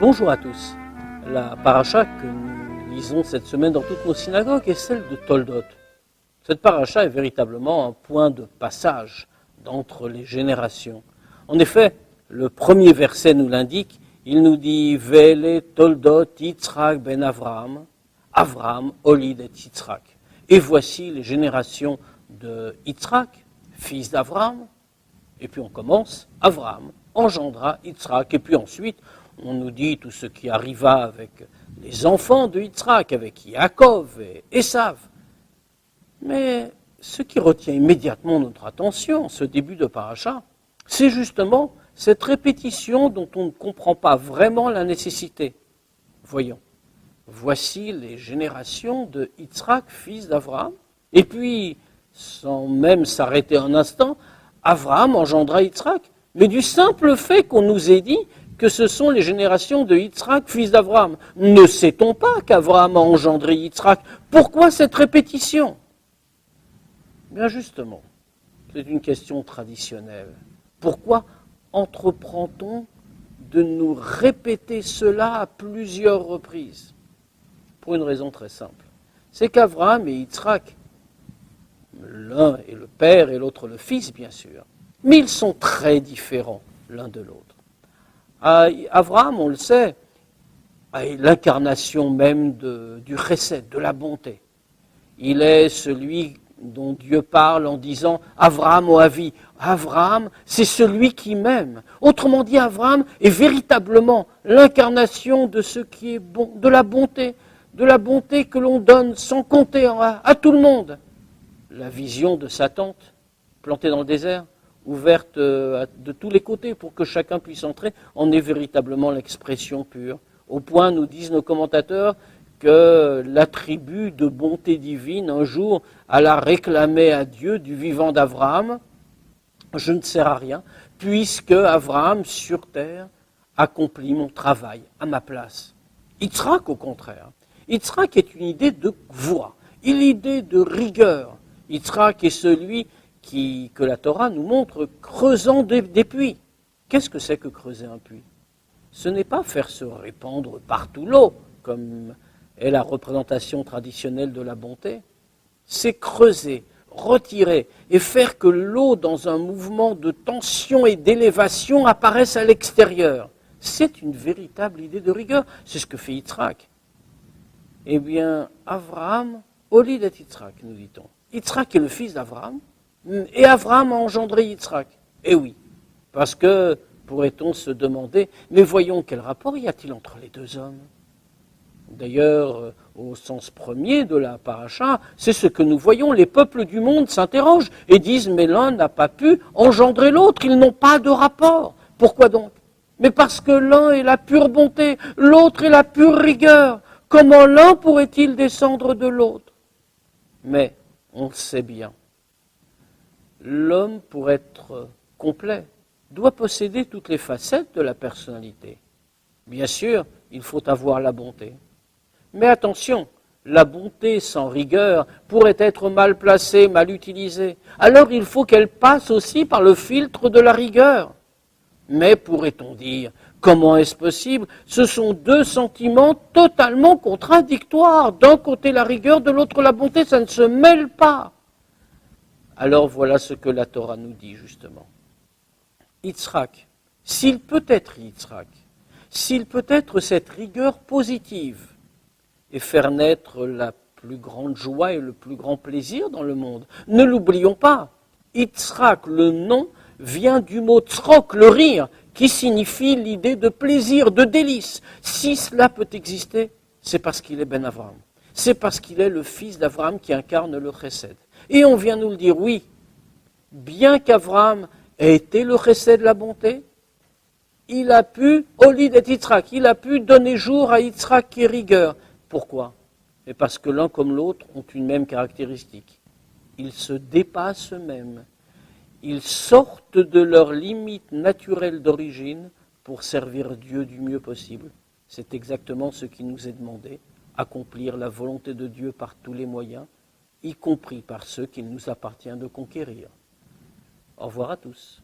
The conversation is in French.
Bonjour à tous. La paracha que nous lisons cette semaine dans toutes nos synagogues est celle de Toldot. Cette paracha est véritablement un point de passage d'entre les générations. En effet, le premier verset nous l'indique, il nous dit « Vele Toldot Yitzhak ben Avraham, Avraham olid et Yitzhak ». Et voici les générations de Yitzhak, fils d'Avraham, et puis on commence, Avraham engendra Yitzhak, et puis ensuite on nous dit tout ce qui arriva avec les enfants de Yitzhak, avec Yaakov et Esav. Mais ce qui retient immédiatement notre attention en ce début de paracha, c'est justement cette répétition dont on ne comprend pas vraiment la nécessité. Voyons, voici les générations de Yitzhak, fils d'Avraham, et puis, sans même s'arrêter un instant, Avraham engendra Yitzhak, mais du simple fait qu'on nous ait dit que ce sont les générations de Yitzhak, fils d'Avraham. Ne sait-on pas qu'Avraham a engendré Yitzhak? Pourquoi cette répétition? Bien justement, c'est une question traditionnelle. Pourquoi entreprend-on de nous répéter cela à plusieurs reprises? Pour une raison très simple. C'est qu'Avraham et Yitzhak, l'un est le père et l'autre le fils, bien sûr, mais ils sont très différents l'un de l'autre. Avraham, on le sait, est l'incarnation même du chesed, de la bonté. Il est celui dont Dieu parle en disant « Avraham Oavi ». Avraham, c'est celui qui m'aime. Autrement dit, Avraham est véritablement l'incarnation de ce qui est bon, de la bonté que l'on donne sans compter à tout le monde. La vision de sa tente, plantée dans le désert, ouverte de tous les côtés pour que chacun puisse entrer, en est véritablement l'expression pure. Au point, nous disent nos commentateurs, que l'attribut de bonté divine, un jour, alla réclamer à Dieu du vivant d'Avraham, je ne sers à rien, puisque Avraham, sur terre, accomplit mon travail à ma place. Yitzhak, au contraire. Yitzhak est une idée de voie, une idée de rigueur. Yitzhak est celui que la Torah nous montre creusant des puits. Qu'est-ce que c'est que creuser un puits? Ce n'est pas faire se répandre partout l'eau, comme est la représentation traditionnelle de la bonté. C'est creuser, retirer et faire que l'eau, dans un mouvement de tension et d'élévation, apparaisse à l'extérieur. C'est une véritable idée de rigueur. C'est ce que fait Yitzhak. Eh bien, Avraham, olid et Yitzhak, nous dit-on. Yitzhak est le fils d'Avraham, et Avraham a engendré Yitzhak. Eh oui, parce que, pourrait-on se demander, mais voyons quel rapport y a-t-il entre les deux hommes? D'ailleurs, au sens premier de la paracha, c'est ce que nous voyons, les peuples du monde s'interrogent et disent, mais l'un n'a pas pu engendrer l'autre, ils n'ont pas de rapport. Pourquoi donc? Mais parce que l'un est la pure bonté, l'autre est la pure rigueur. Comment l'un pourrait-il descendre de l'autre? Mais, on le sait bien, l'homme, pour être complet, doit posséder toutes les facettes de la personnalité. Bien sûr, il faut avoir la bonté. Mais attention, la bonté sans rigueur pourrait être mal placée, mal utilisée. Alors il faut qu'elle passe aussi par le filtre de la rigueur. Mais pourrait-on dire, comment est-ce possible? Ce sont deux sentiments totalement contradictoires. D'un côté la rigueur, de l'autre la bonté, ça ne se mêle pas. Alors voilà ce que la Torah nous dit justement. Yitzhak, s'il peut être Yitzhak, s'il peut être cette rigueur positive et faire naître la plus grande joie et le plus grand plaisir dans le monde, ne l'oublions pas, Yitzhak, le nom, vient du mot tzrok, le rire, qui signifie l'idée de plaisir, de délice. Si cela peut exister, c'est parce qu'il est Ben Avraham. C'est parce qu'il est le fils d'Avraham qui incarne le chesed. Et on vient nous le dire, oui, bien qu'Avraham ait été le chesed de la bonté, il a pu, olid et Yitzhak, il a pu donner jour à Yitzhak qui est rigueur. Pourquoi? Et parce que l'un comme l'autre ont une même caractéristique. Ils se dépassent eux-mêmes. Ils sortent de leurs limites naturelles d'origine pour servir Dieu du mieux possible. C'est exactement ce qui nous est demandé, accomplir la volonté de Dieu par tous les moyens, y compris par ceux qu'il nous appartient de conquérir. Au revoir à tous.